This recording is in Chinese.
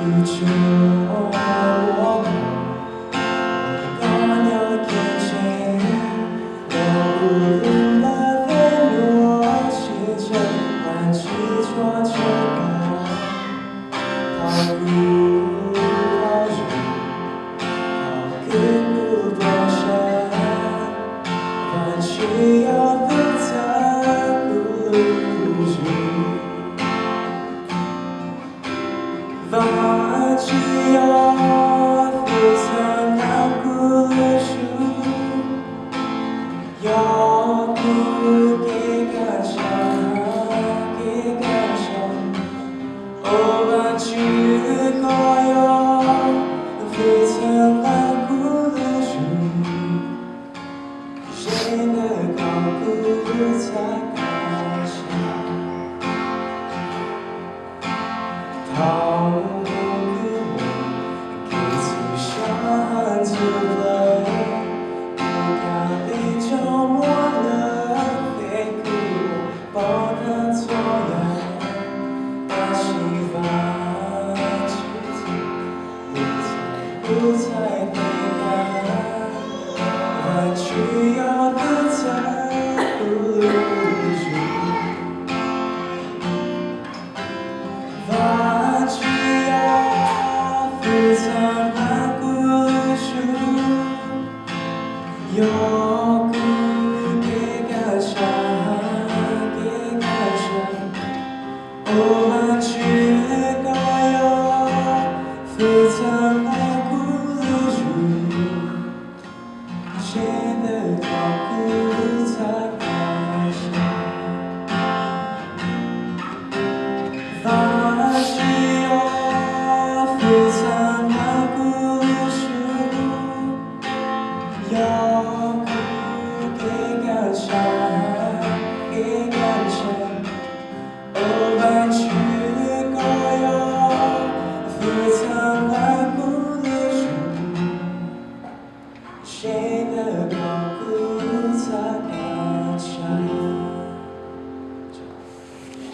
宇宙我刚要看见，我无论那飞落时间，还执着着我，好苦好热，好刻骨多深，还需要不再不露出。忘记要不曾难过的书，要不给感伤，给感伤。忘记过要不曾难过的书，谁的高不才开始？逃不过给自相自卑，不敢被折磨了，被苦抱得左右，把希望自己不再悲哀，还需要不再不露出。忘记要不曾难过的书，要不给感伤，给感伤。忘记过要不曾难过的书，谁的高不才开始？忘记要不曾难过的书，要不给感伤，给感伤。忘记